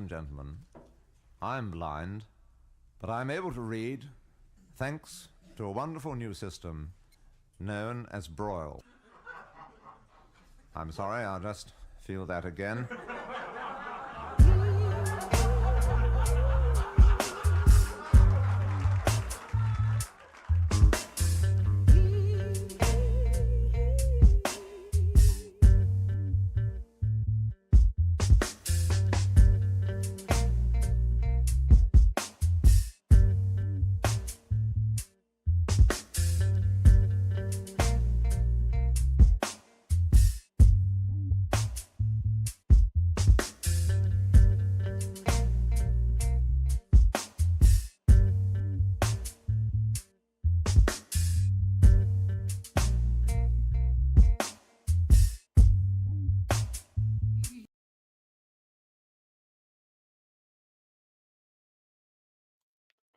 and gentlemen, I'm blind, but I'm able to read thanks to a wonderful new system known as Broil. I'm sorry, I'll just feel that again.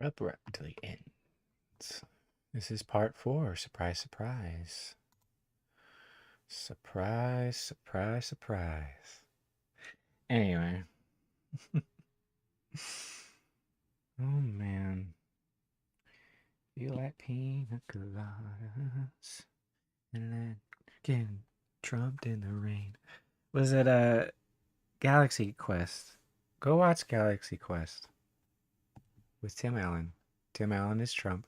Abruptly ends. This is part 4. Surprise, surprise. Surprise, surprise, surprise. Anyway. Oh man. Feel like pina coladas and then getting trumped in the rain. Was it a Galaxy Quest? Go watch Galaxy Quest with Tim Allen. Tim Allen is Trump.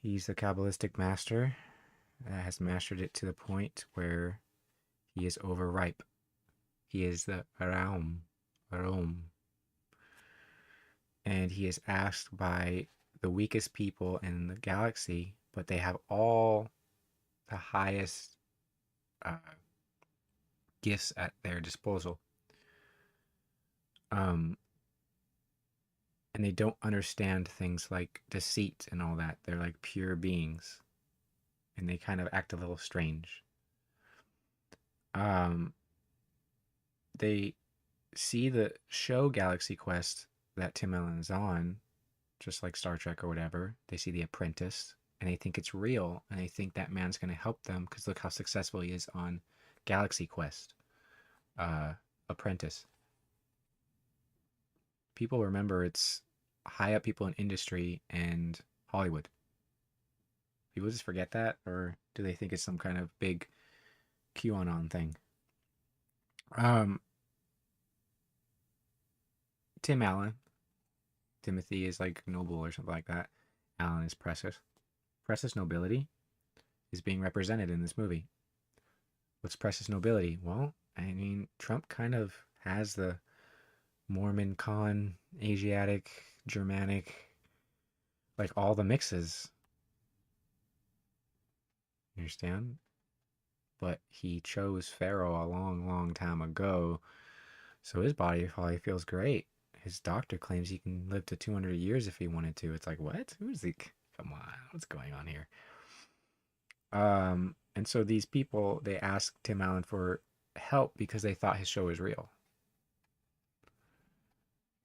He's the Kabbalistic master that has mastered it to the point where he is overripe. He is the Raum. And he is asked by the weakest people in the galaxy, but they have all the highest gifts at their disposal. And they don't understand things like deceit and all that. They're like pure beings, and they kind of act a little strange. They see the show Galaxy Quest that Tim Allen is on, just like Star Trek or whatever. They see The Apprentice, and they think it's real, and they think that man's going to help them because look how successful he is on Galaxy Quest. Apprentice. People remember it's high up people in industry and Hollywood. People just forget that, or do they think it's some kind of big QAnon thing? Tim Allen. Timothy is like noble or something like that. Allen is precious. Precious nobility is being represented in this movie. What's precious nobility? Well, I mean, Trump kind of has the Mormon, con, Asiatic, Germanic, like all the mixes. You understand? But he chose Pharaoh a long, long time ago, so his body probably feels great. His doctor claims he can live to 200 years if he wanted to. It's like, what? Who's he? Come on, what's going on here? And so these people, they ask Tim Allen for help because they thought his show was real.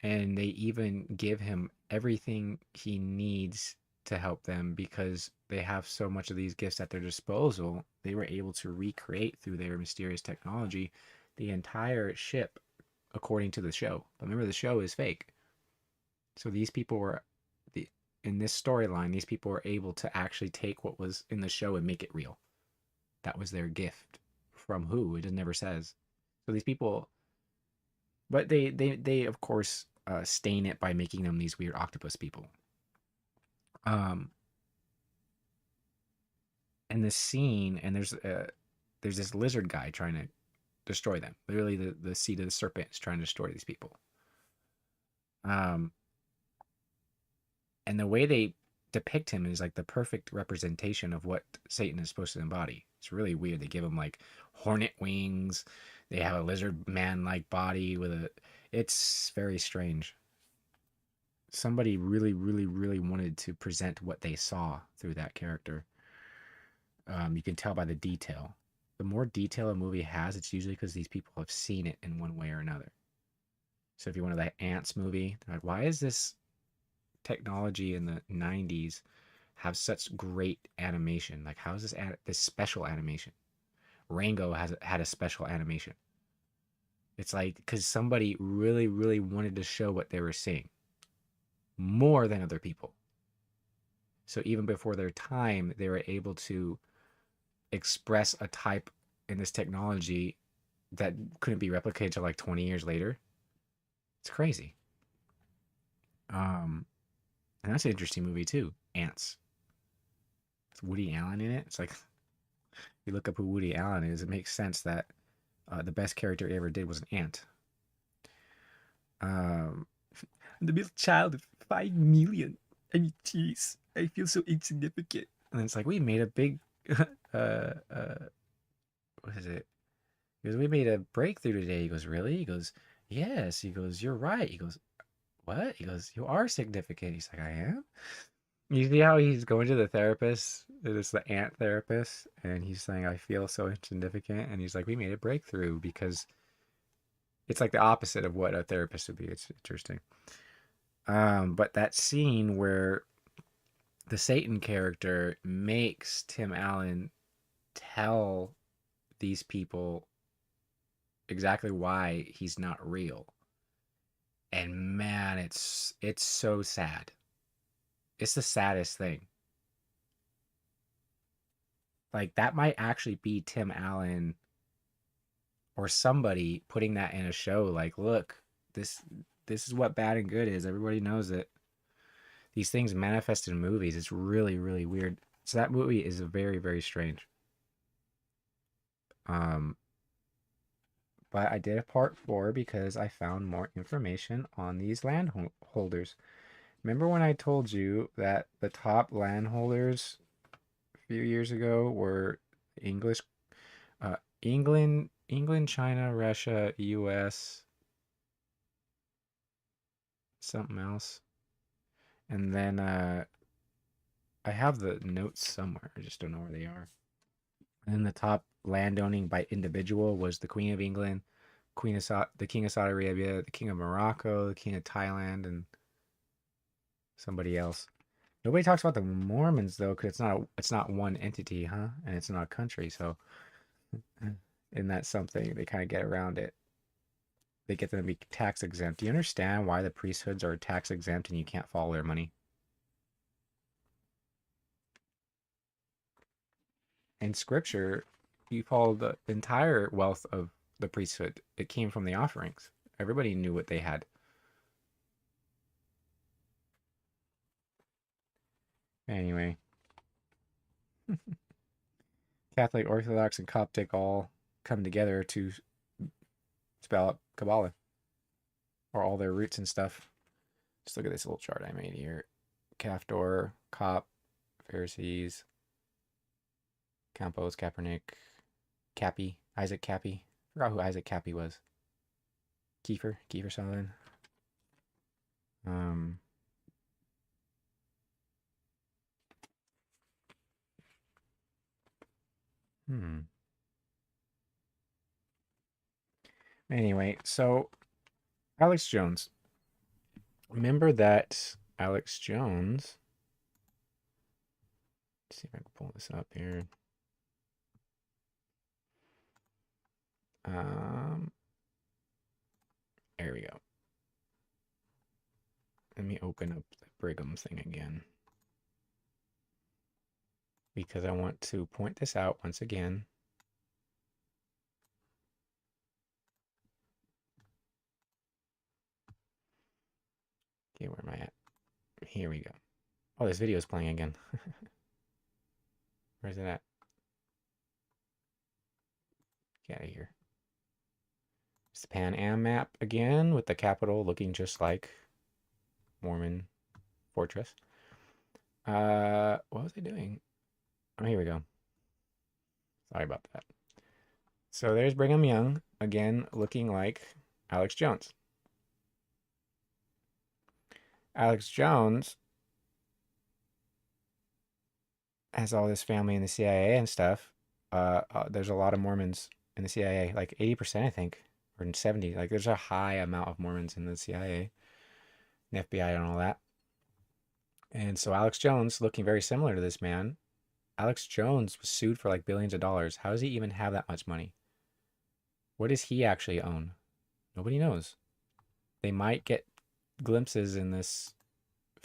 And they even give him everything he needs to help them because they have so much of these gifts at their disposal. They were able to recreate through their mysterious technology the entire ship according to the show. But remember, the show is fake. So these people were, in this storyline, these people were able to actually take what was in the show and make it real. That was their gift. From who? It never says. So these people, but they of course stain it by making them these weird octopus people. And the scene, and there's this lizard guy trying to destroy them. Literally, the seed of the serpent is trying to destroy these people. And the way they depict him is like the perfect representation of what Satan is supposed to embody. It's really weird. They give him like hornet wings. They have a lizard man-like body with a. It's very strange. Somebody really, really, really wanted to present what they saw through that character. You can tell by the detail. The more detail a movie has, it's usually because these people have seen it in one way or another. So if you want that Ants movie, they're like, why is this technology in the 90s have such great animation? Like, how is this special animation? Rango had a special animation. It's like because somebody really, really wanted to show what they were seeing more than other people. So even before their time, they were able to express a type in this technology that couldn't be replicated till like 20 years later. It's crazy. Um, and that's an interesting movie too. Ants. It's Woody Allen in it. It's like you look up who Woody Allen is, it makes sense that the best character he ever did was an ant. Um, I'm the middle child of 5 million. I mean, jeez, I feel so insignificant. And it's like we made a big, what is it? He goes, we made a breakthrough today. He goes, really? He goes, yes. He goes, you're right. He goes, what? He goes, you are significant. He's like, I am. You see how he's going to the therapist? It's the ant therapist, and he's saying, I feel so insignificant. And he's like, we made a breakthrough because it's like the opposite of what a therapist would be. It's interesting. But that scene where the Satan character makes Tim Allen tell these people exactly why he's not real. And man, it's so sad. It's the saddest thing. Like that might actually be Tim Allen or somebody putting that in a show like, look, this this is what bad and good is. Everybody knows it. These things manifest in movies. It's really, really weird. So that movie is very, very strange. Um, but I did a part 4 because I found more information on these landholders. Remember when I told you that the top landholders a few years ago were English, England, China, Russia, U.S., something else, and then I have the notes somewhere. I just don't know where they are. And then the top landowning by individual was the Queen of England, the King of Saudi Arabia, the King of Morocco, the King of Thailand, and somebody else. Nobody talks about the Mormons though, because it's not one entity, huh? And it's not a country, so and that's something they kind of get around it. They get them to be tax exempt. Do you understand why the priesthoods are tax exempt and you can't follow their money? In Scripture, you follow the entire wealth of the priesthood. It came from the offerings. Everybody knew what they had. Anyway, Catholic, Orthodox, and Coptic all come together to spell out Kabbalah or all their roots and stuff. Just look at this little chart I made here. Caftor, Cop, Pharisees, Campos, Kaepernick, Cappy, Isaac Cappy. Forgot who Isaac Cappy was. Kiefer Sutherland. Um, hmm. Anyway, so Alex Jones. Remember that Alex Jones. Let's see if I can pull this up here. Um, there we go. Let me open up the Brigham thing again. Because I want to point this out once again. Okay, where am I at? Here we go. Oh, this video is playing again. Where's it at? Get out of here. It's the Pan Am map again with the capital looking just like Mormon Fortress. What was I doing? Oh, here we go. Sorry about that. So there's Brigham Young again looking like Alex Jones. Alex Jones has all this family in the CIA and stuff. There's a lot of Mormons in the CIA, like 80%, I think, or 70. Like there's a high amount of Mormons in the CIA, and FBI, and all that. And so Alex Jones, looking very similar to this man, Alex Jones was sued for like billions of dollars. How does he even have that much money? What does he actually own? Nobody knows. They might get glimpses in this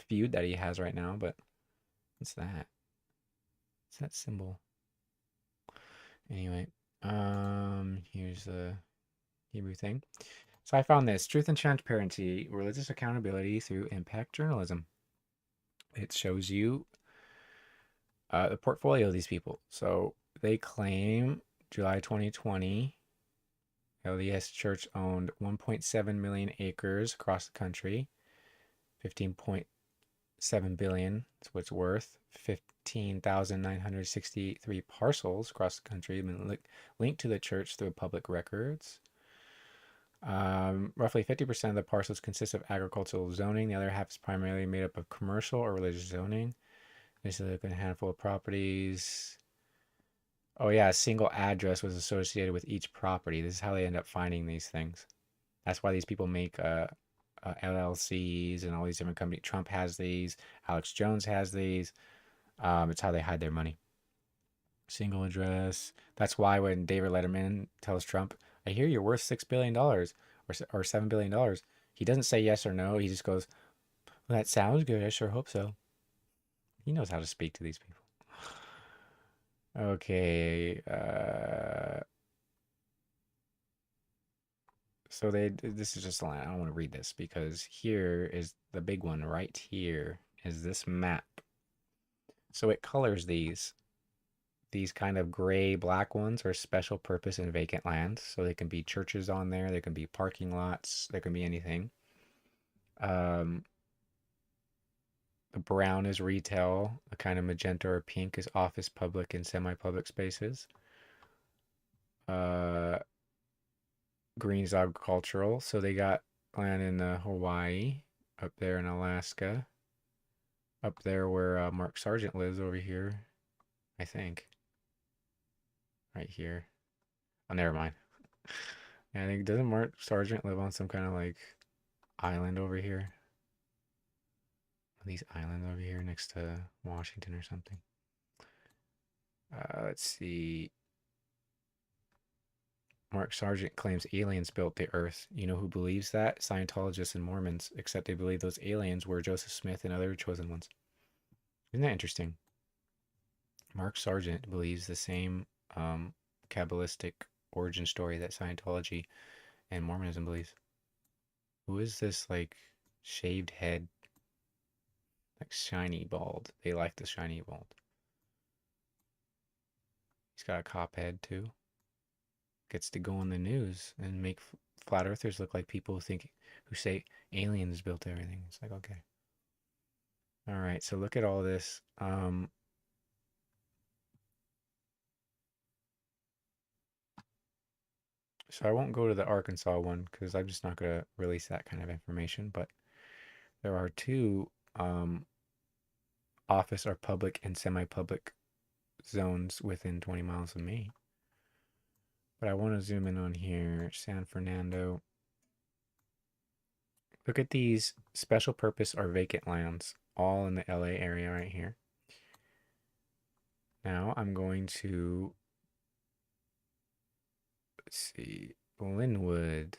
feud that he has right now, but what's that? What's that symbol? Anyway, here's the Hebrew thing. So I found this: truth and transparency, religious accountability through impact journalism. It shows you the portfolio of these people. So they claim July 2020, LDS Church owned 1.7 million acres across the country, 15.7 billion is what's worth, 15,963 parcels across the country have been linked to the church through public records. Roughly 50% of the parcels consist of agricultural zoning. The other half is primarily made up of commercial or religious zoning. There's a handful of properties. Oh yeah, a single address was associated with each property. This is how they end up finding these things. That's why these people make LLCs and all these different companies. Trump has these. Alex Jones has these. It's how they hide their money. Single address. That's why when David Letterman tells Trump, "I hear you're worth $6 billion or $7 billion," he doesn't say yes or no. He just goes, "Well, that sounds good. I sure hope so." He knows how to speak to these people. Okay. So this is just a line. I don't want to read this because here is the big one right here is this map. So it colors these kind of gray black ones are special purpose and vacant land. So they can be churches on there, there can be parking lots, there can be anything. Um, the brown is retail, the kind of magenta or pink is office, public, and semi-public spaces. Uh, green is agricultural. So they got land in Hawaii, up there in Alaska, up there where Mark Sargent lives over here, I think. Right here. Oh, never mind. Yeah, I think doesn't Mark Sargent live on some kind of like island over here? These islands over here next to Washington or something. Let's see. Mark Sargent claims aliens built the Earth. You know who believes that? Scientologists and Mormons, except they believe those aliens were Joseph Smith and other chosen ones. Isn't that interesting? Mark Sargent believes the same Kabbalistic origin story that Scientology and Mormonism believes. Who is this, like, shaved head, like shiny bald? They like the shiny bald. He's got a cop head too. Gets to go on the news and make flat earthers look like people who say aliens built everything. It's like, okay. All right, so look at all this. So I won't go to the Arkansas one because I'm just not going to release that kind of information. But there are two office or public and semi-public zones within 20 miles of me. But I want to zoom in on here, San Fernando. Look at these special purpose or vacant lands, all in the LA area right here. Now I'm going to, let's see, Linwood.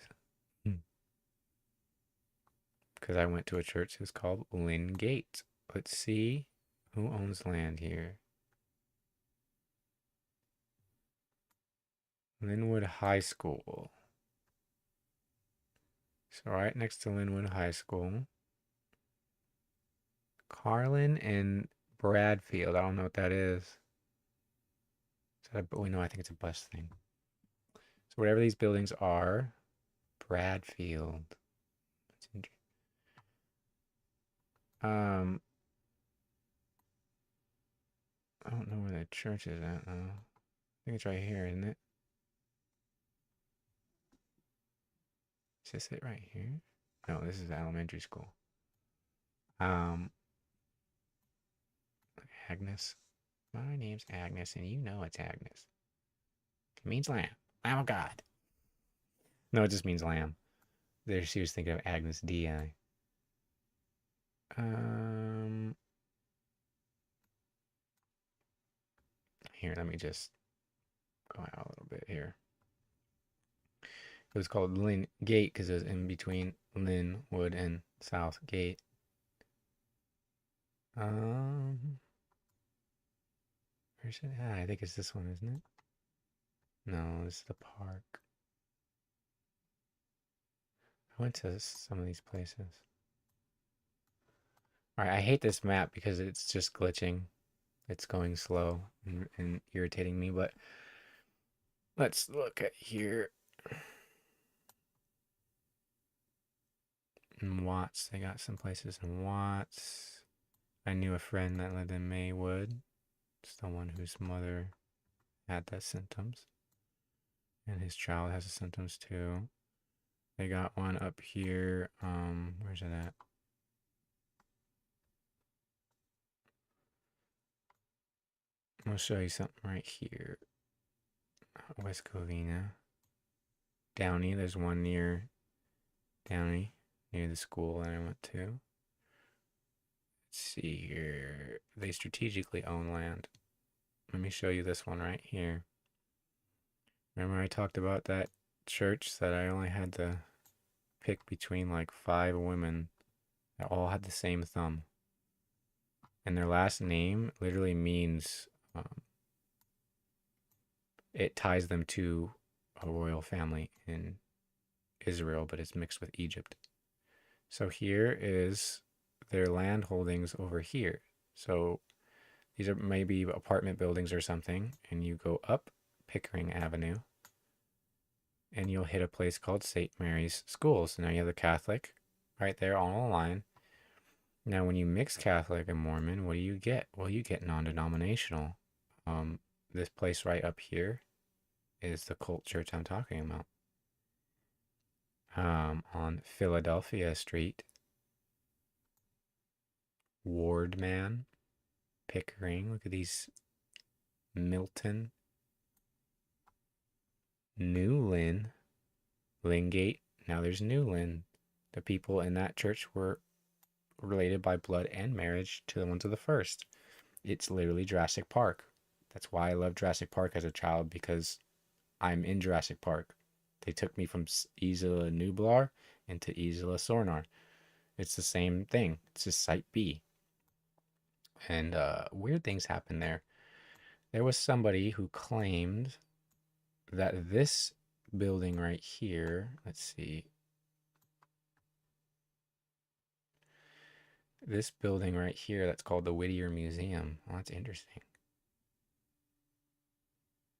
Because I went to a church that's called Lynn Gate. Let's see who owns land here. Linwood High School. So right next to Linwood High School. Carlin and Bradfield. I don't know what that is. But we know I think it's a bus thing. So whatever these buildings are, Bradfield. I don't know where the church is at though. I think it's right here, isn't it? Is this it right here? No, this is elementary school. Agnes. My name's Agnes, and you know it's Agnes. It means lamb. Lamb of God. No, it just means lamb. There, she was thinking of Agnes Di. Here, let me just go out a little bit here. It was called Lynn Gate because it was in between Linwood and South Gate. Where's it at? I think it's this one, isn't it? No, this is the park. I went to some of these places. All right, I hate this map because it's just glitching. It's going slow and irritating me, but let's look at here. In Watts, they got some places in Watts. I knew a friend that lived in Maywood. It's the one whose mother had the symptoms. And his child has the symptoms too. They got one up here. Where's it at? I'll show you something right here. West Covina. Downey, there's one near Downey, near the school that I went to. Let's see here. They strategically own land. Let me show you this one right here. Remember I talked about that church that I only had to pick between like 5 women that all had the same thumb. And their last name literally means it ties them to a royal family in Israel, but it's mixed with Egypt. So here is their land holdings over here. So these are maybe apartment buildings or something, and you go up Pickering Avenue, and you'll hit a place called St. Mary's School. So now you have the Catholic right there on a line. Now, when you mix Catholic and Mormon, what do you get? Well, you get non-denominational. This place right up here is the cult church I'm talking about. On Philadelphia Street, Wardman, Pickering. Look at these. Milton, Newlyn, Lingate. Now there's Newlyn. The people in that church were related by blood and marriage to the ones of the first. It's literally Jurassic Park. That's why I loved Jurassic Park as a child, because I'm in Jurassic Park. They took me from Isla Nublar into Isla Sorna. It's the same thing. It's just Site B. And weird things happen there. There was somebody who claimed that this building right here, let's see. This building right here that's called the Whittier Museum. Well, that's interesting.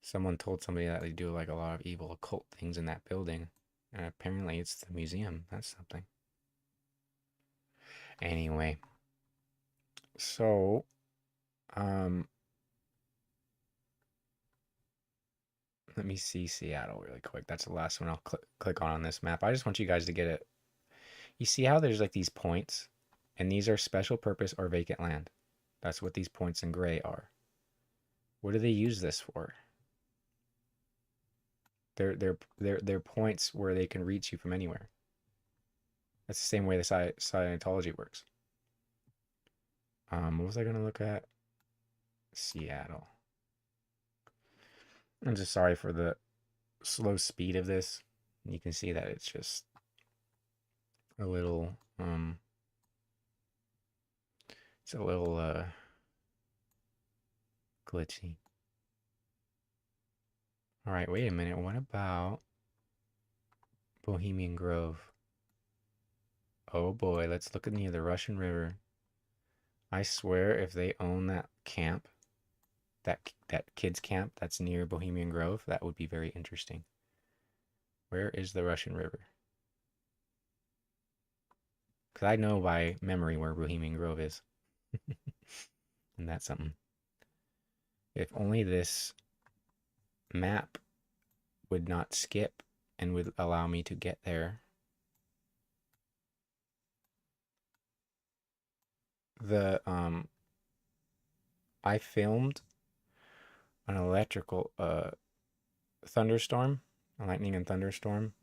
Someone told somebody that they do like a lot of evil occult things in that building. And apparently it's the museum. That's something. Anyway. So, let me see Seattle really quick. That's the last one I'll click on this map. I just want you guys to get it. You see how there's like these points? And these are special purpose or vacant land. That's what these points in gray are. What do they use this for? They're points where they can reach you from anywhere. That's the same way the Scientology works. What was I going to look at? Seattle. I'm just sorry for the slow speed of this. You can see that it's just a little, it's a little, glitchy. All right, wait a minute. What about Bohemian Grove? Oh boy, let's look near the Russian River. I swear if they own that camp, that kids camp that's near Bohemian Grove, that would be very interesting. Where is the Russian River? Because I know by memory where Bohemian Grove is. And that's something. If only this map would not skip and would allow me to get there. I filmed an electrical thunderstorm, a lightning and thunderstorm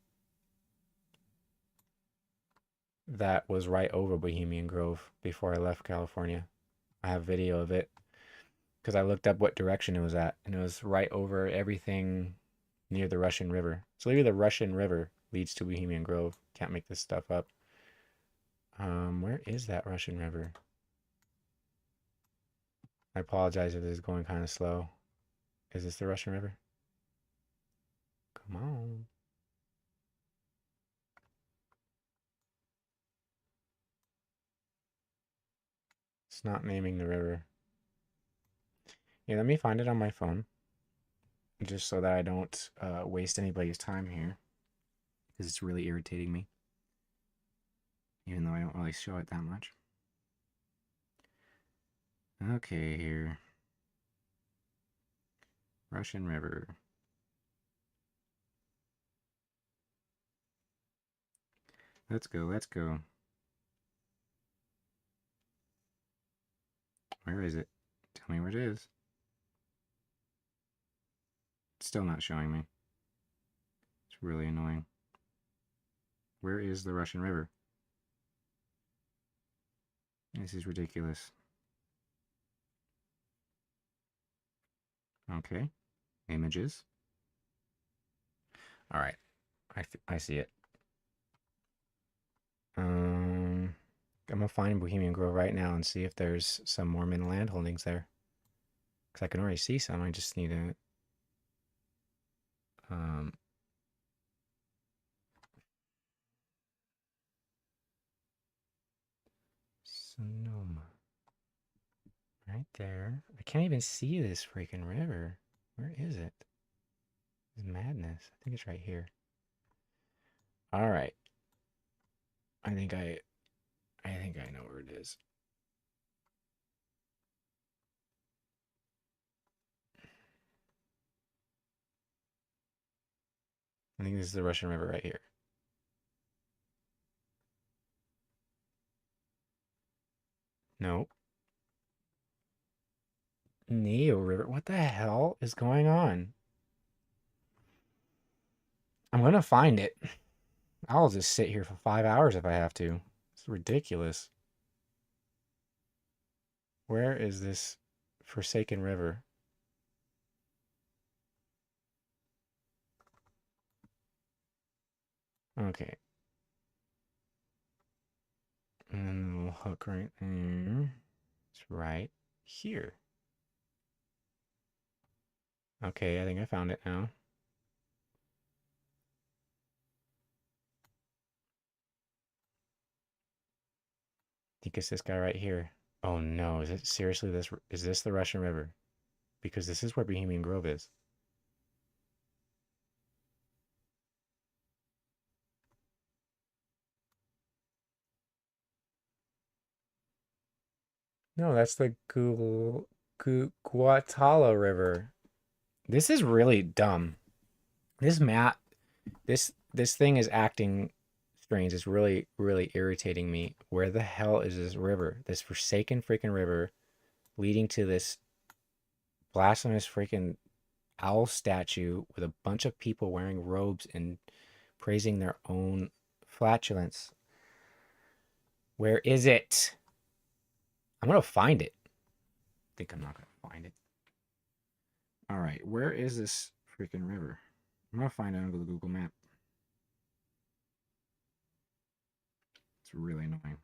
that was right over Bohemian Grove before I left California. I have video of it because I looked up what direction it was at, and it was right over everything near the Russian River. So maybe the Russian River leads to Bohemian Grove. Can't make this stuff up. Where is that Russian river? I apologize if this is going kind of slow. Is this the Russian river? Come on. It's not naming the river. Yeah, let me find it on my phone. Just so that I don't waste anybody's time here. Because it's really irritating me. Even though I don't really show it that much. Okay, here. Russian River. Let's go, let's go. Where is it? Tell me where it is. It's still not showing me. It's really annoying. Where is the Russian River? This is ridiculous. Okay. Images. All right. I see it. I'm gonna find Bohemian Grove right now and see if there's some Mormon land holdings there. Because I can already see some. I just need to Sonoma. Right there. I can't even see this freaking river. Where is it? This is madness. I think it's right here. All right. I think I know where it is. I think this is the Russian River right here. No. Neo River. What the hell is going on? I'm gonna find it. I'll just sit here for 5 hours if I have to. It's ridiculous. Where is this forsaken river? Okay. And then the little hook right there. It's right here. Okay, I think I found it now. I think it's this guy right here. Oh no, is it seriously this? Is this the Russian River? Because this is where Bohemian Grove is. No, that's the Guatala River. This is really dumb. This map, this thing is acting strange. It's really, really irritating me. Where the hell is this river? This forsaken freaking river leading to this blasphemous freaking owl statue with a bunch of people wearing robes and praising their own flatulence. Where is it? I'm gonna find it. I think I'm not gonna find it. All right, where is this freaking river? I'm gonna find it on the Google map. It's really annoying.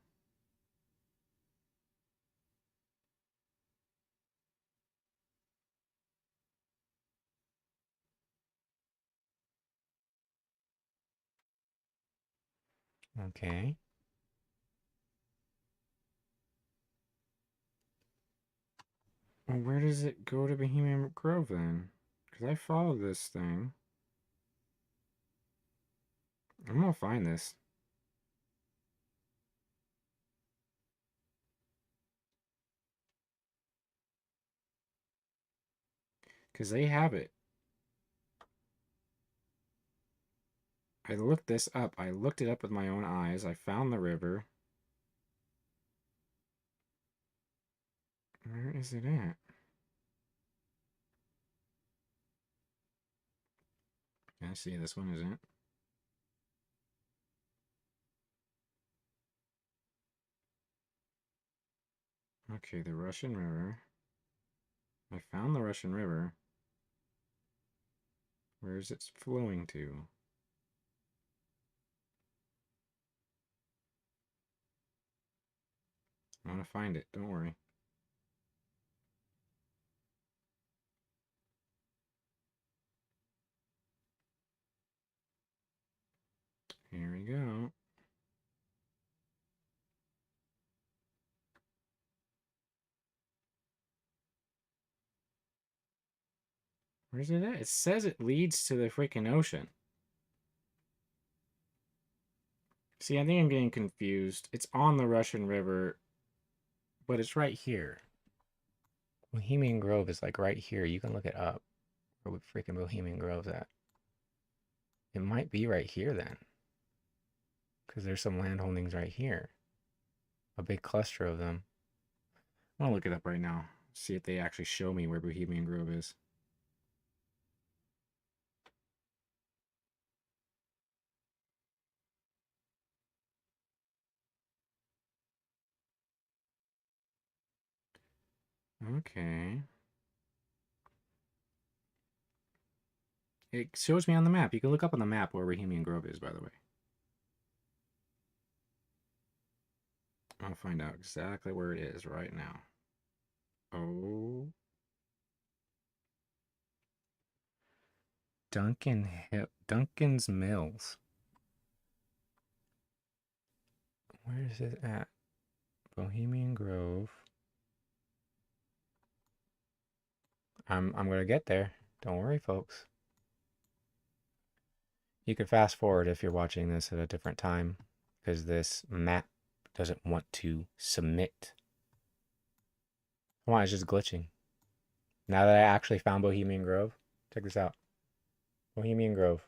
Okay. Well, where does it go to Bohemian Grove then? Because I followed this thing. I'm gonna find this. Because they have it. I looked this up. I looked it up with my own eyes. I found the river. Where is it at? I see this one isn't. Okay, the Russian River. I found the Russian River. Where is it flowing to? I'm gonna find it. Don't worry. Here we go. Where's it at? It says it leads to the freaking ocean. See, I think I'm getting confused. It's on the Russian River, but it's right here. Bohemian Grove is like right here. You can look it up. Where freaking Bohemian Grove's at. It might be right here then. Because there's some land holdings right here. A big cluster of them. I'm gonna look it up right now. See if they actually show me where Bohemian Grove is. Okay. It shows me on the map. You can look up on the map where Bohemian Grove is, by the way. I'll find out exactly where it is right now. Oh. Duncan's Mills. Where is it at? Bohemian Grove. I'm gonna get there. Don't worry, folks. You can fast forward if you're watching this at a different time, because this map doesn't want to submit. Why? It's just glitching. Now that I actually found Bohemian Grove, check this out. Bohemian Grove.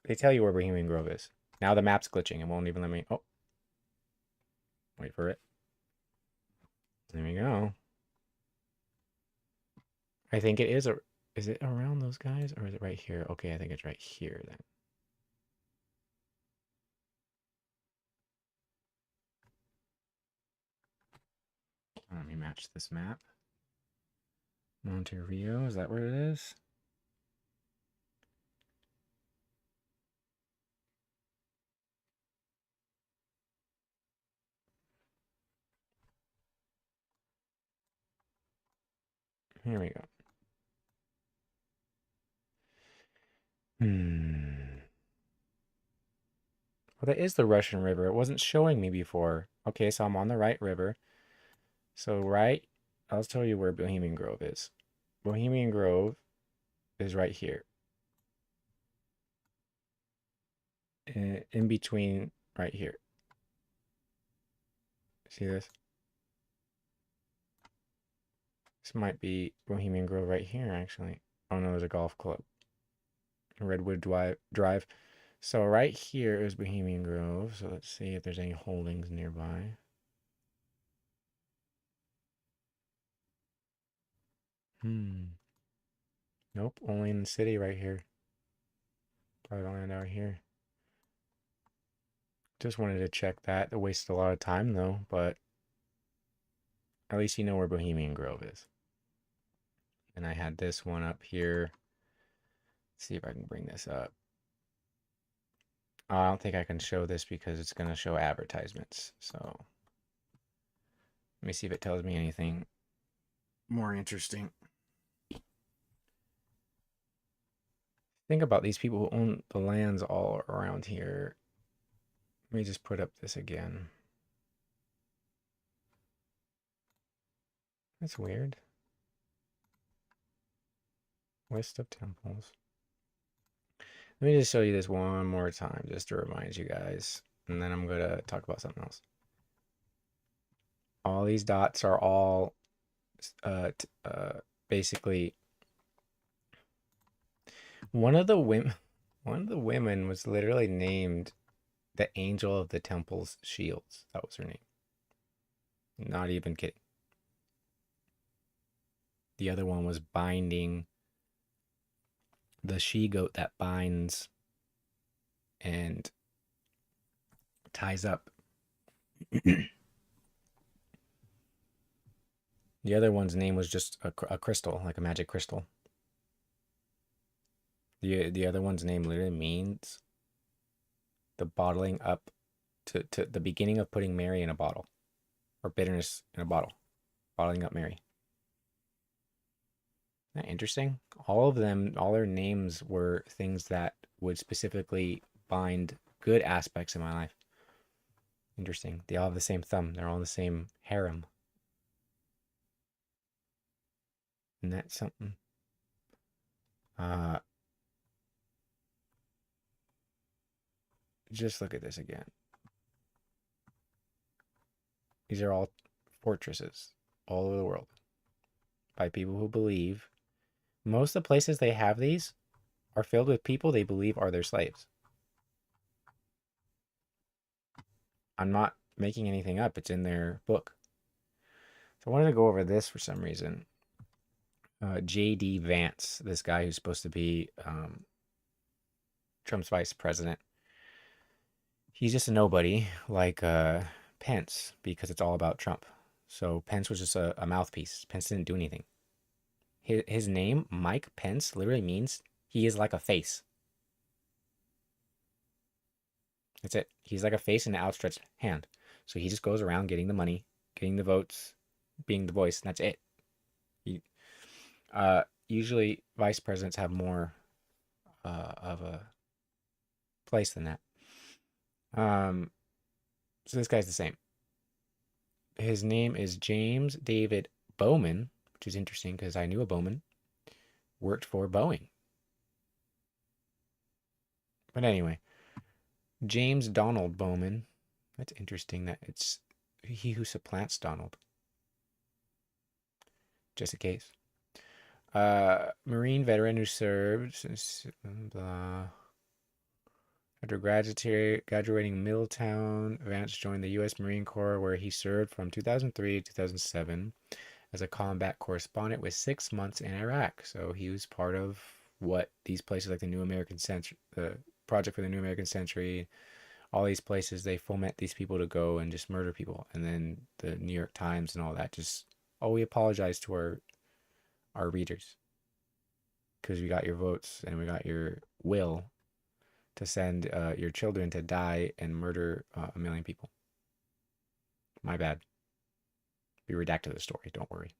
They tell you where Bohemian Grove is. Now the map's glitching. It won't even let me... Oh. Wait for it. There we go. I think it is... Is it around those guys? Or is it right here? Okay, I think it's right here then. Let me match this map. Monte Rio, is that where it is? Here we go. Well, that is the Russian River. It wasn't showing me before. Okay, so I'm on the right river. So I'll tell you where Bohemian Grove is. Bohemian Grove is right here. In between right here. See this? This might be Bohemian Grove right here, actually. Oh no, there's a golf club. Redwood Drive. So right here is Bohemian Grove. So let's see if there's any holdings nearby. Nope, only in the city right here. Private land out here. Just wanted to check that. It wasted a lot of time though, but at least you know where Bohemian Grove is. And I had this one up here. Let's see if I can bring this up. I don't think I can show this because it's going to show advertisements. So let me see if it tells me anything more interesting. Think about these people who own the lands all around here. Let me just put up this again. That's weird. List of temples. Let me just show you this one more time just to remind you guys. And then I'm going to talk about something else. All these dots are all basically... One of the women was literally named the Angel of the Temple's Shields. That was her name. Not even kidding. The other one was binding the she-goat that binds and ties up. The other one's name was just a crystal, like a magic crystal. The other one's name literally means the bottling up to the beginning of putting Mary in a bottle, or bitterness in a bottle, bottling up Mary. Isn't that interesting? All of them, all their names were things that would specifically bind good aspects in my life. Interesting. They all have the same thumb. They're all the same harem. Isn't that something? Uh, just look at this again. These are all fortresses all over the world by people who believe. Most of the places they have these are filled with people they believe are their slaves. I'm not making anything up. It's in their book. So I wanted to go over this for some reason. J.D. Vance, this guy who's supposed to be Trump's vice president. He's just a nobody like Pence because it's all about Trump. So Pence was just a mouthpiece. Pence didn't do anything. His name, Mike Pence, literally means he is like a face. That's it. He's like a face and an outstretched hand. So he just goes around getting the money, getting the votes, being the voice, and that's it. Usually vice presidents have more of a place than that. So this guy's the same. His name is James David Bowman, which is interesting because I knew a Bowman worked for Boeing. But anyway, James Donald Bowman. That's interesting that it's he who supplants Donald. Just in case. Marine veteran who served blah. After graduating Middletown, Vance joined the U.S. Marine Corps, where he served from 2003 to 2007 as a combat correspondent with 6 months in Iraq. So he was part of what these places like the New American Century, the Project for the New American Century, all these places, they foment these people to go and just murder people. And then the New York Times and all that just, we apologize to our readers because we got your votes and we got your will to send your children to die and murder 1 million people. My bad. We redacted the story, don't worry.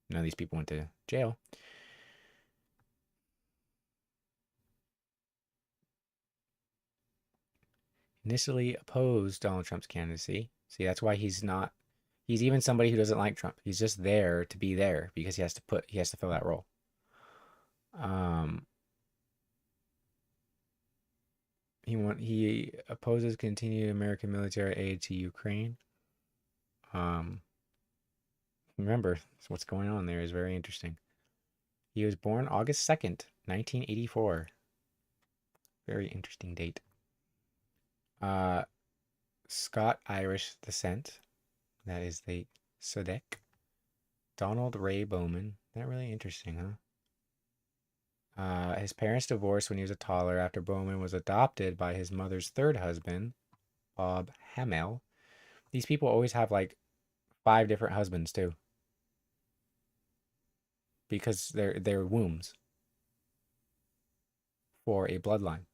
None of these people went to jail. Initially opposed Donald Trump's candidacy. See, that's why he's even somebody who doesn't like Trump. He's just there to be there because he has to fill that role. He opposes continued American military aid to Ukraine. Remember, what's going on there is very interesting. He was born August 2nd, 1984. Very interesting date. Scot-Irish descent. That is the Sudek. Donald Ray Bowman. That really interesting, huh? His parents divorced when he was a toddler after Bowman was adopted by his mother's third husband, Bob Hamel. These people always have like 5 different husbands too. Because they're wombs for a bloodline.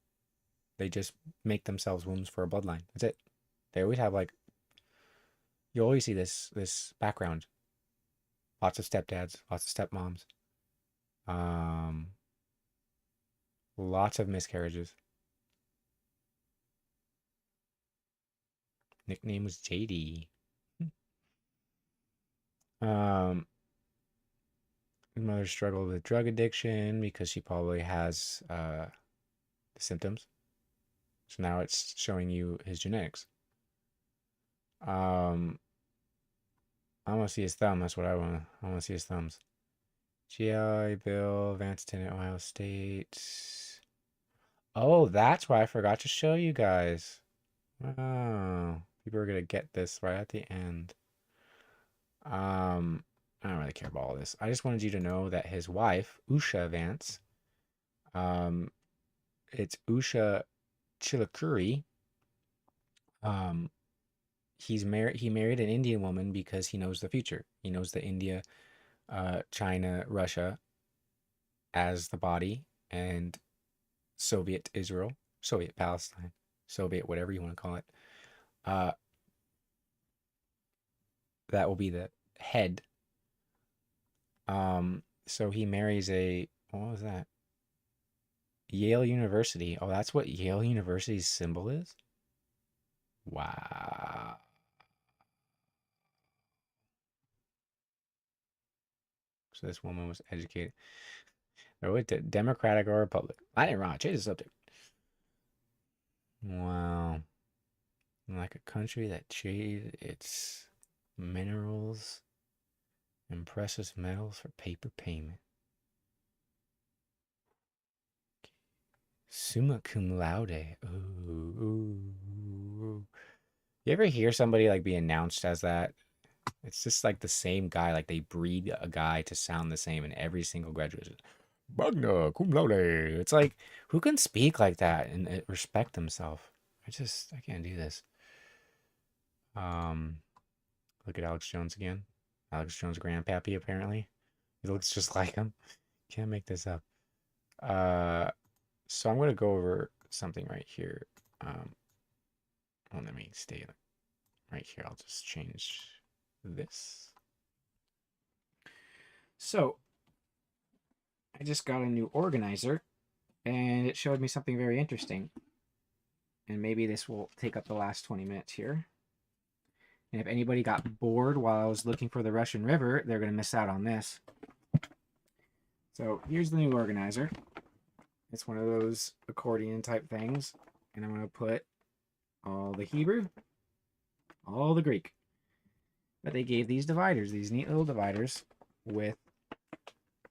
They just make themselves wombs for a bloodline. That's it. They always have like, you always see this background. Lots of stepdads, lots of stepmoms. Lots of miscarriages. Nickname was JD. His mother struggled with drug addiction because she probably has the symptoms. So now it's showing you his genetics. I want to see his thumb. That's what I want to see his thumbs. GI Bill, Vance Tenant, Ohio State. Oh, that's why I forgot to show you guys. Oh, people are gonna get this right at the end. I don't really care about all this. I just wanted you to know that his wife, Usha Vance, it's Usha Chilakuri. He married an Indian woman because he knows the future. He knows the India, China, Russia as the body, and Soviet Israel, Soviet Palestine Soviet, whatever you want to call it. Uh, that will be the head. So he marries a, what was that? Yale University. Oh, that's what Yale University's symbol is? Wow. So this woman was educated. Oh, it Democratic or Republic? I didn't wrong. Change the subject. Wow. Like a country that traded its minerals and precious metals for paper payment. Summa cum laude. Ooh. You ever hear somebody like be announced as that? It's just like the same guy. Like they breed a guy to sound the same in every single graduation. Magna cum laude. It's like, who can speak like that and respect themselves? I can't do this. Look at Alex Jones again. Alex Jones' grandpappy, apparently. He looks just like him. Can't make this up. So I'm going to go over something right here. Let me stay right here. I'll just change this. So I just got a new organizer, and it showed me something very interesting. And maybe this will take up the last 20 minutes here. And if anybody got bored while I was looking for the Russian River, they're going to miss out on this. So here's the new organizer. It's one of those accordion type things. And I'm going to put all the Hebrew, all the Greek. But they gave these dividers, these neat little dividers with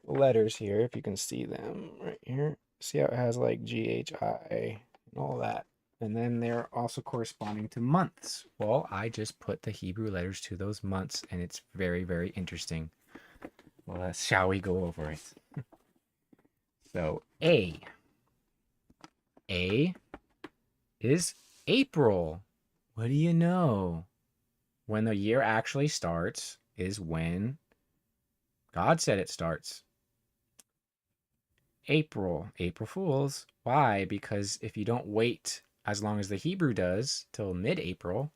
letters here, if you can see them right here. See how it has like GHI and all that. And then they're also corresponding to months. Well, I just put the Hebrew letters to those months, and it's very, very interesting. Well, shall we go over it? So, A is April. What do you know? When the year actually starts is when God said it starts. April Fools. Why? Because if you don't wait as long as the Hebrew does till mid-April,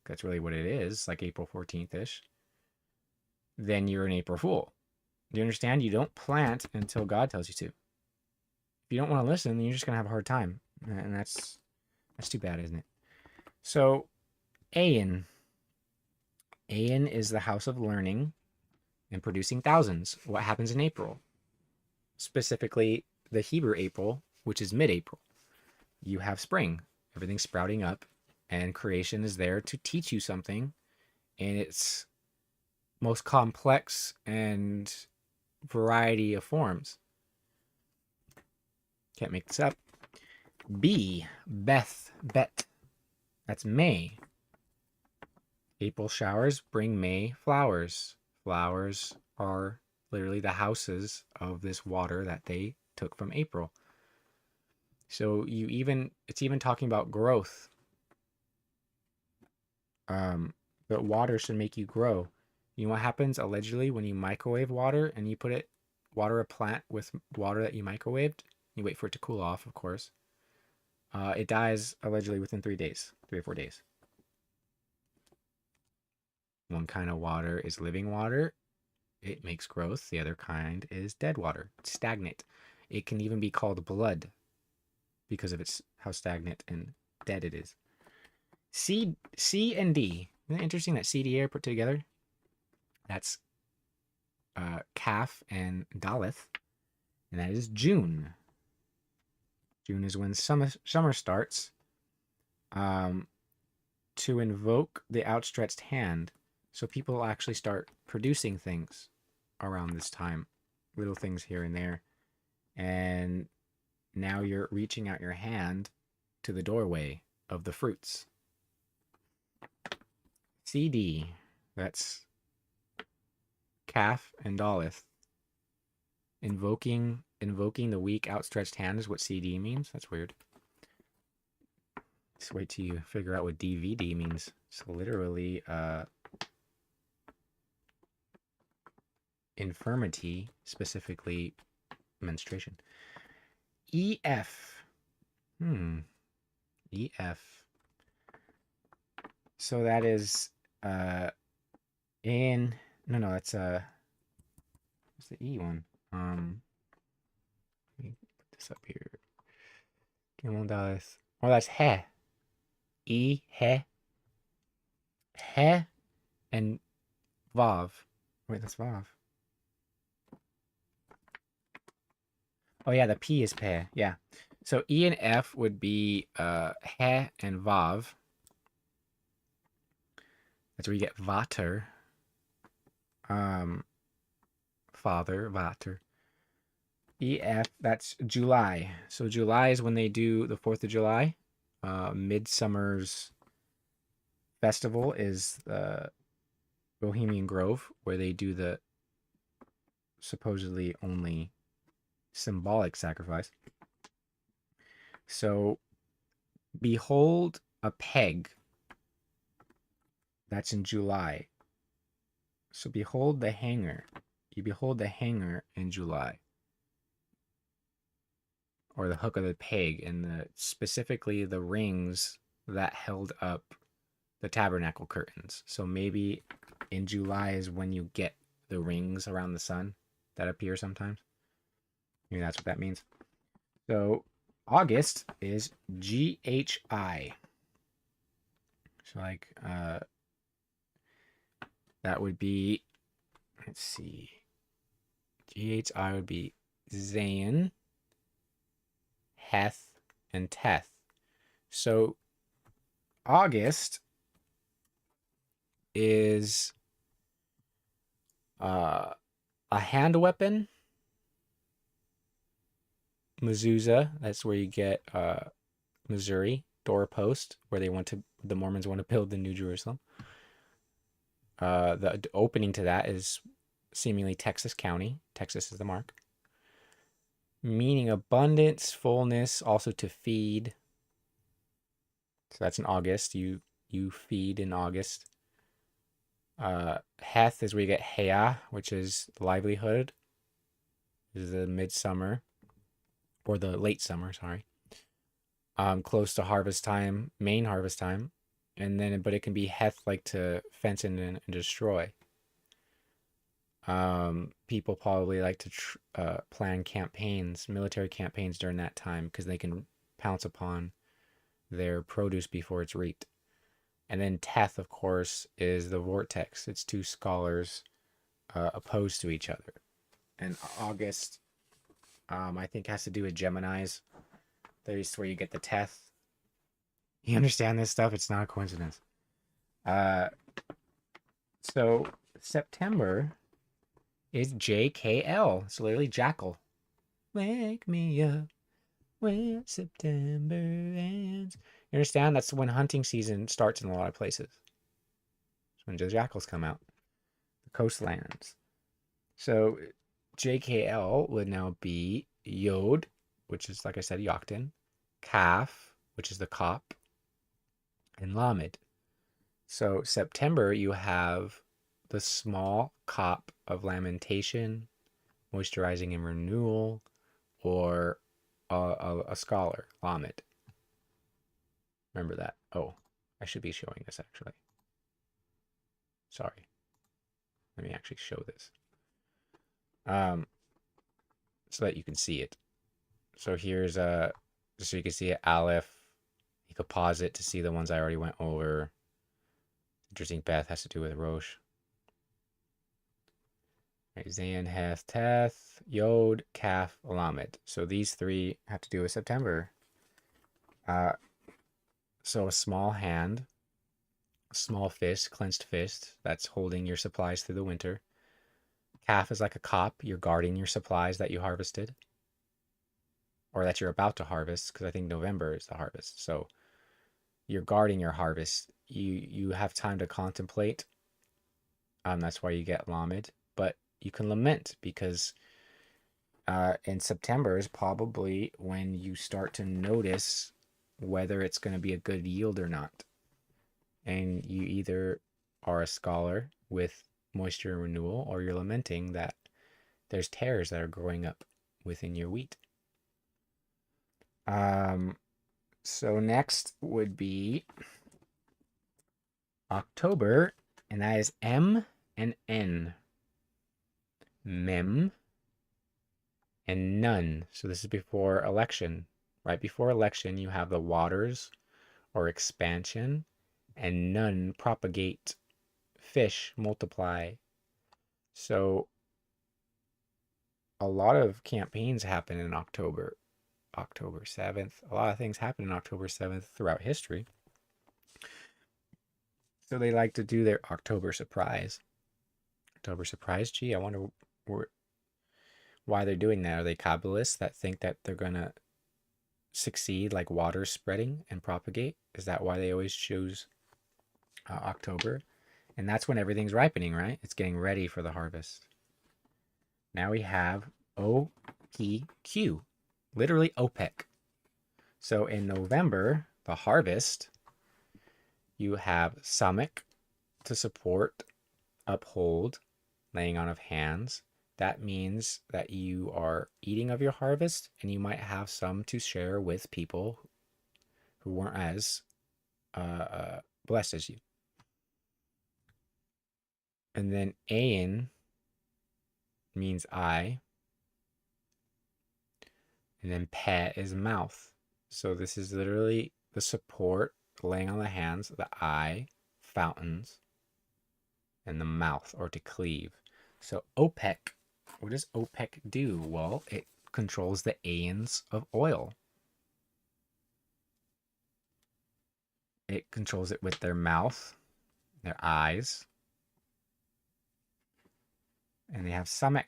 that's really what it is, like April 14th-ish, then you're an April Fool. Do you understand? You don't plant until God tells you to. If you don't want to listen, then you're just going to have a hard time. And that's too bad, isn't it? So, Ayin. Ayin is the house of learning and producing thousands. What happens in April? Specifically, the Hebrew April, which is mid-April. You have spring. Everything's sprouting up, and creation is there to teach you something in its most complex and variety of forms. Can't make this up. B, Bet. That's May. April showers bring May flowers. Flowers are literally the houses of this water that they took from April. So it's even talking about growth. But water should make you grow. You know what happens allegedly when you microwave water and you water a plant with water that you microwaved? You wait for it to cool off, of course. It dies allegedly within 3 or 4 days. One kind of water is living water. It makes growth. The other kind is dead water. It's stagnant. It can even be called blood because of how stagnant and dead it is. C and D. Isn't it interesting that C, D are put together? That's Kaf and Daleth. And that is June. June is when summer starts. To invoke the outstretched hand. So people actually start producing things around this time. Little things here and there. And now you're reaching out your hand to the doorway of the fruits. CD, that's Kaf and Daleth. Invoking the weak outstretched hand is what CD means. That's weird. Just wait till you figure out what DVD means. It's literally infirmity, specifically menstruation. EF. EF. So that is in no, that's what's the E one? Let me put this up here. Oh, that's he. E, he, he, and vav. Wait, that's vav. Oh yeah, the P is pe. Yeah. So E and F would be he and vav. That's where you get vater. Father, vater. EF, that's July. So July is when they do the 4th of July. Midsummer's festival is the Bohemian Grove, where they do the supposedly only symbolic sacrifice. So, behold a peg. That's in July. So, behold the hanger. You behold the hanger in July. Or the hook of the peg, and specifically the rings that held up the tabernacle curtains. So maybe in July is when you get the rings around the sun that appear sometimes. Maybe that's what that means. So August is GHI. So like that would be, let's see, GHI would be Zan, Heth, and Teth. So August is a hand weapon, mezuzah. That's where you get Missouri doorpost, where the Mormons want to build the New Jerusalem. The opening to that is seemingly Texas County. Texas is the mark. Meaning abundance, fullness, also to feed. So that's in August. You feed in August. Heth is where you get Heah, which is livelihood. This is the midsummer, or the late summer, sorry. Close to harvest time, main harvest time. And then, but it can be Heth, like to fence in and destroy. People probably like to plan campaigns, military campaigns during that time, because they can pounce upon their produce before it's reaped. And then Teth, of course, is the vortex. It's two scholars opposed to each other. And August, I think, has to do with Geminis. There's where you get the Teth. You understand this stuff? It's not a coincidence. So September is JKL. It's literally jackal. Wake me up when September ends. You understand? That's when hunting season starts in a lot of places. It's when the jackals come out. The coastlands. So JKL would now be Yod, which is, like I said, Yoktan. Kaf, which is the cop. And Lamed. So September, you have the small cop of lamentation, moisturizing and renewal, or a scholar, Lamed. Remember that. Oh, I should be showing this actually. Sorry. Let me actually show this. So that you can see it. So here's just so you can see it, Aleph. You could pause it to see the ones I already went over. Interesting Beth has to do with Rosh. Right, Zan, Heth, Teth, Yod, Kaf, Lamed. So these three have to do with September. So a small hand, a small fist, clenched fist, that's holding your supplies through the winter. Kaf is like a cop. You're guarding your supplies that you harvested. Or that you're about to harvest, because I think November is the harvest. So you're guarding your harvest. You have time to contemplate. That's why you get Lamed. But you can lament, because in September is probably when you start to notice whether it's going to be a good yield or not. And you either are a scholar with moisture and renewal, or you're lamenting that there's tares that are growing up within your wheat. So next would be October, and that is M and N. Mem and Nun. So this is before election. Right before election, you have the waters or expansion, and Nun propagate, fish, multiply. So a lot of campaigns happen in October. October 7th. A lot of things happen in October 7th throughout history. So they like to do their October surprise. October surprise. Gee, I wonder why they're doing that. Are they Kabbalists that think that they're going to succeed like water spreading and propagate? Is that why they always choose October? And that's when everything's ripening, right? It's getting ready for the harvest. Now we have OPQ, literally OPEC. So in November, the harvest, you have Samek to support, uphold, laying on of hands. That means that you are eating of your harvest, and you might have some to share with people who weren't as blessed as you. And then Ayin means eye, and then Pe is mouth. So this is literally the support, laying on the hands, the eye, fountains, and the mouth, or to cleave. So OPEC, what does OPEC do? Well, it controls the aeons of oil. It controls it with their mouth, their eyes, and they have Samek.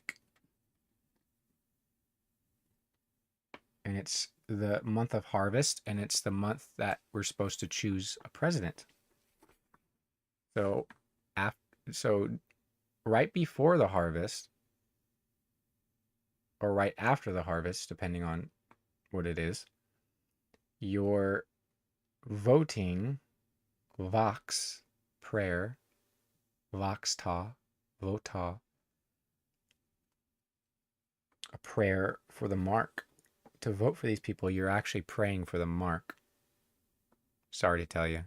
And it's the month of harvest, and it's the month that we're supposed to choose a president. So right before the harvest, or right after the harvest, depending on what it is, you're voting vox, prayer, vox ta, vota, a prayer for the mark. To vote for these people, you're actually praying for the mark. Sorry to tell you.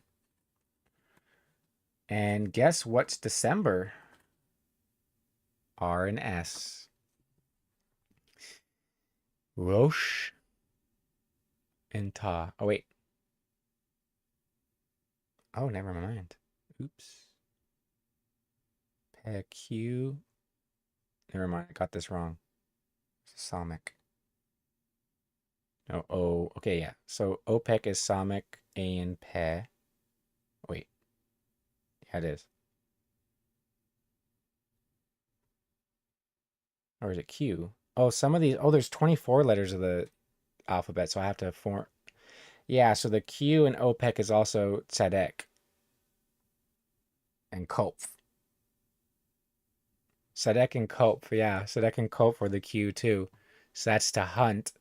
And guess what's December? R and S. Rosh and Ta. Oh, wait. Oh, never mind. Oops. PQ. Never mind. I got this wrong. Samic. No, O. Okay, yeah. So OPEC is Samic, A and Pe. Wait. Yeah, it is. Or is it Q? Oh, some of these. Oh, there's 24 letters of the alphabet, so I have to form. Yeah, so the Q in OPEC is also Tzedek and Kolf. Tzedek and Kolf, yeah. Tzedek and Kolf were the Q too. So that's to hunt.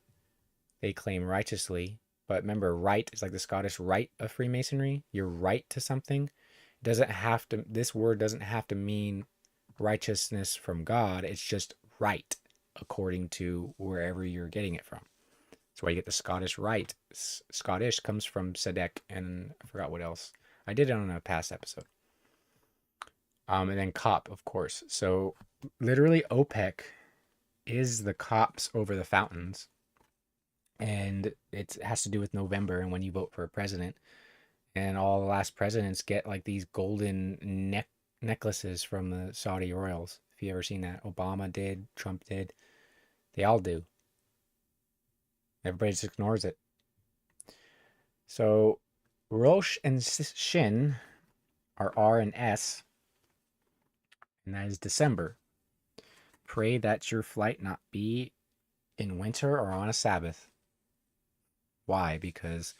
They claim righteously. But remember, right is like the Scottish rite of Freemasonry. You're right to something. It doesn't have to, this word doesn't have to mean righteousness from God. It's just right according to wherever you're getting it from. That's why you get the Scottish rite. Scottish comes from Tzedek and I forgot what else. I did it on a past episode. And then COP, of course. So literally OPEC is the cops over the fountains. And it has to do with November and when you vote for a president. And all the last presidents get like these golden necklaces from the Saudi royals. If you ever seen that, Obama did, Trump did. They all do. Everybody just ignores it. So Rosh and Shin are R and S, and that is December. Pray that your flight not be in winter or on a Sabbath. Why? Because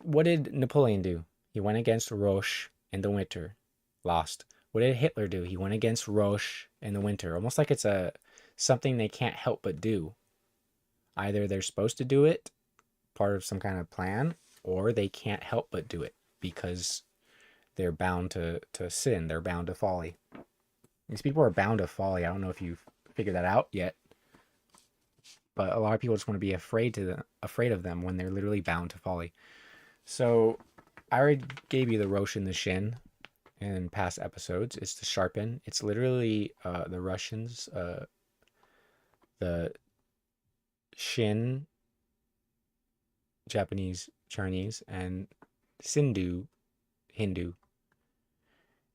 what did Napoleon do? He went against Roche in the winter, lost. What did Hitler do? He went against Roche in the winter. Almost like it's something they can't help but do. Either they're supposed to do it, part of some kind of plan, or they can't help but do it because they're bound to sin. They're bound to folly. These people are bound to folly. I don't know if you've figured that out yet. but a lot of people just want to be afraid of them when they're literally bound to folly. So I already gave you the Rosh and the Shin in past episodes. It's the sharpen. It's literally the Russians, the Shin, Japanese, Chinese, and Sindhu, Hindu.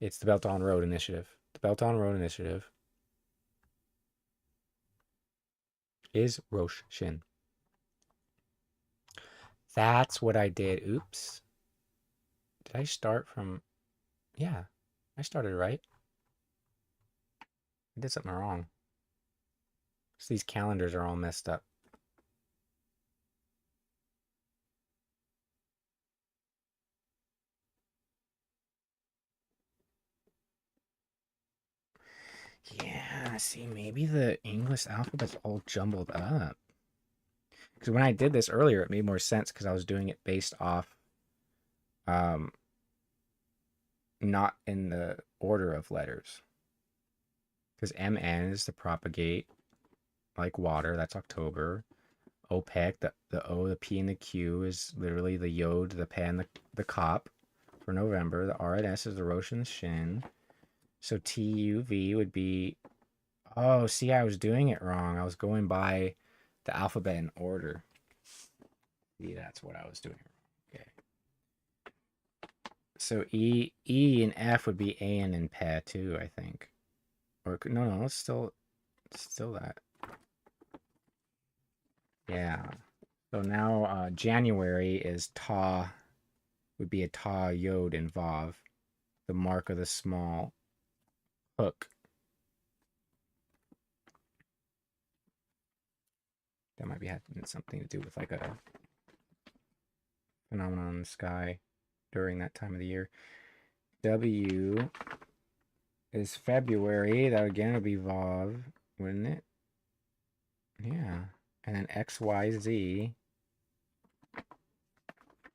It's the Belt on Road Initiative. The Belt on Road Initiative is Rosh Shin. That's what I did. Oops. Did I start from... Yeah, I started right. I did something wrong. So these calendars are all messed up. Yeah, see, maybe the English alphabet's all jumbled up. Because when I did this earlier, it made more sense because I was doing it based off, um, not in the order of letters. Because MN is to propagate like water. That's October. OPEC, the O, the P, and the Q is literally the Yod, the Pen, the Cop for November. The R and S is the Rosh and the Shin. So TUV would be... Oh, see, I was doing it wrong. I was going by the alphabet in order. See, that's what I was doing wrong. Okay. So E and F would be An and Pe too, I think. Or no, it's still that. Yeah. So now January is Ta, would be a Ta, Yod, and Vav, the mark of the small hook. That might be having something to do with like a phenomenon in the sky during that time of the year. W is February. That again would be Vav, wouldn't it? Yeah. And then XYZ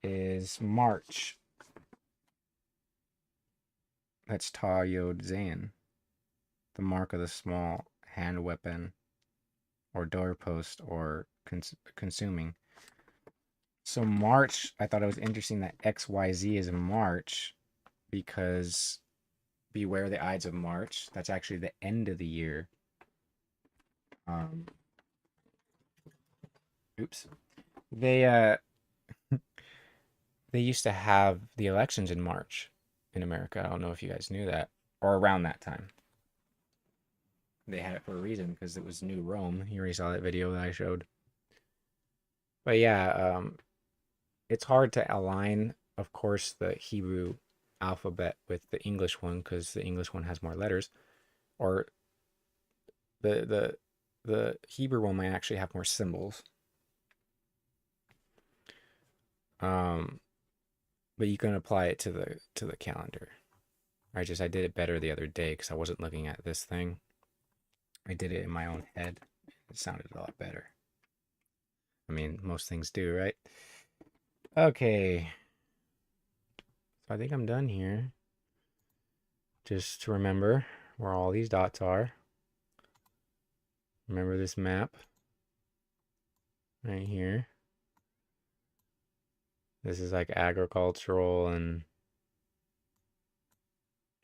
is March. That's Ta Yod Zan, the mark of the small hand weapon or doorpost or consuming. So March, I thought it was interesting that XYZ is in March because beware the Ides of March. That's actually the end of the year. Oops. They they used to have the elections in March in America. I don't know if you guys knew that, or around that time. They had it for a reason because it was New Rome. You already saw that video that I showed. But yeah, it's hard to align, of course, the Hebrew alphabet with the English one because the English one has more letters, or the Hebrew one might actually have more symbols. But you can apply it to the calendar. I did it better the other day because I wasn't looking at this thing. I did it in my own head. It sounded a lot better. I mean, most things do, right? Okay. So I think I'm done here. Just to remember where all these dots are. Remember this map right here. This is like agricultural and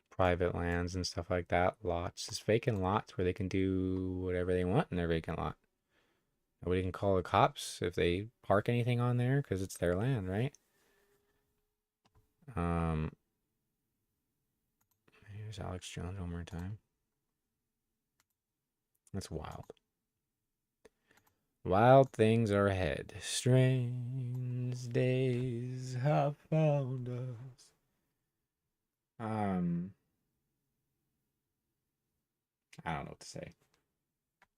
private lands and stuff like that. Lots. Just vacant lots where they can do whatever they want in their vacant lot. Nobody can call the cops if they park anything on there because it's their land, right? Here's Alex Jones one more time. That's wild. Wild things are ahead. Strange days have found us. I don't know what to say.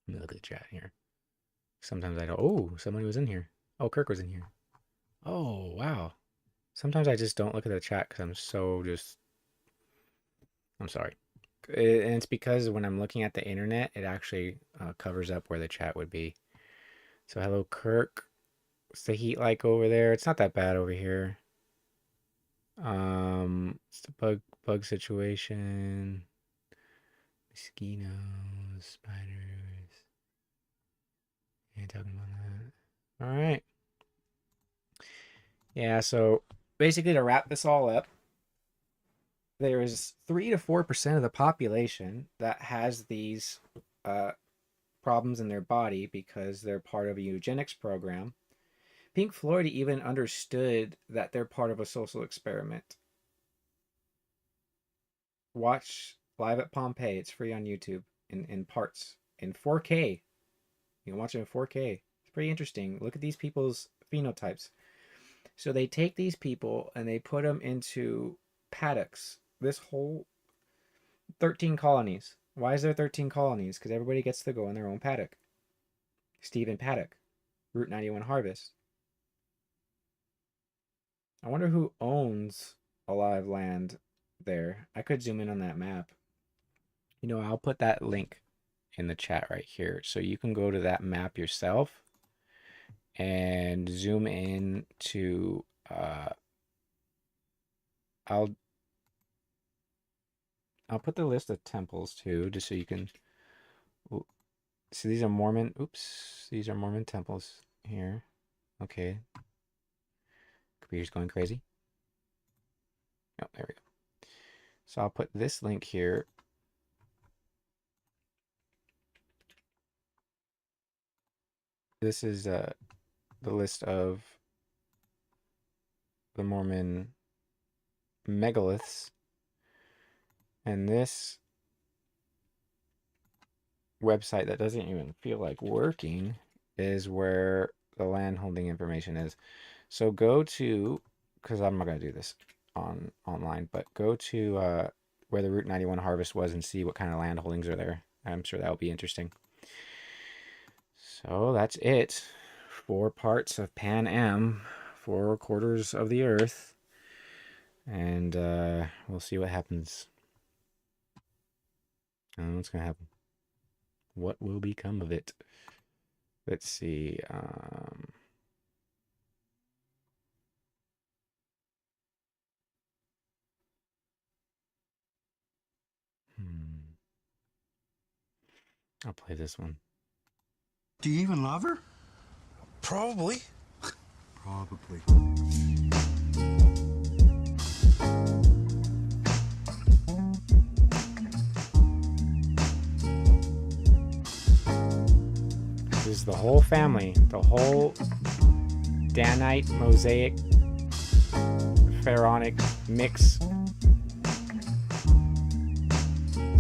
Let me look at the chat here. Sometimes I don't. Oh, somebody was in here. Oh, Kirk was in here. Oh, wow. Sometimes I just don't look at the chat because I'm so just... I'm sorry. And it's because when I'm looking at the internet, it actually covers up where the chat would be. So hello, Kirk. What's the heat like over there? It's not that bad over here. It's the bug situation. Mosquitoes, spiders. Ain't talking about that. All right. Yeah, so basically to wrap this all up, there is 3 to 4% of the population that has these problems in their body because they're part of a eugenics program. Pink Floyd even understood that they're part of a social experiment. Watch Live at Pompeii. It's free on YouTube in parts in 4K. You can watch it in 4K. It's pretty interesting. Look at these people's phenotypes. So they take these people and they put them into paddocks. This whole 13 colonies. Why is there 13 colonies? Because everybody gets to go in their own paddock. Stephen Paddock, Route 91 Harvest. I wonder who owns a lot of land there. I could zoom in on that map. You know, I'll put that link in the chat right here. So you can go to that map yourself and zoom in to, I'll put the list of temples too, just so you can see. These are Mormon, these are Mormon temples here. Okay. Computer's going crazy. Oh, there we go. So I'll put this link here. This is the list of the Mormon megaliths. And this website that doesn't even feel like working is where the landholding information is. So go to, because I'm not going to do this online, but go to where the Route 91 harvest was and see what kind of land holdings are there. I'm sure that'll be interesting. So that's it. 4 parts of Pan Am, 4 quarters of the earth. And we'll see what happens. I don't know what's going to happen. What will become of it? Let's see. I'll play this one. Do you even love her? Probably. Probably. This is the whole family, the whole Danite, Mosaic, Pharaonic mix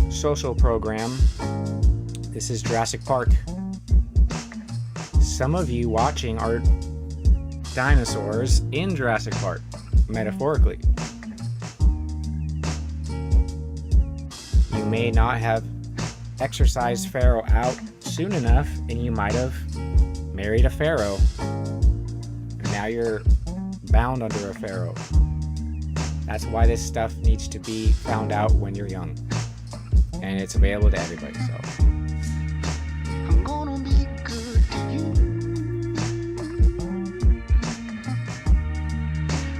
social program. This is Jurassic Park. Some of you watching are dinosaurs in Jurassic Park, metaphorically. You may not have exercised Pharaoh out soon enough, and you might have married a Pharaoh. And now you're bound under a Pharaoh. That's why this stuff needs to be found out when you're young. And it's available to everybody, so. I'm gonna be good to you.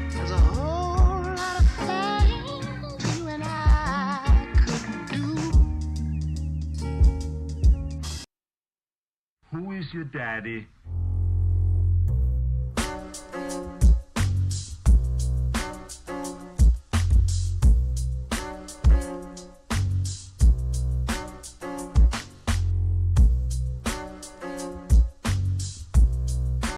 There's a whole lot of things you and I could do. Who is your daddy?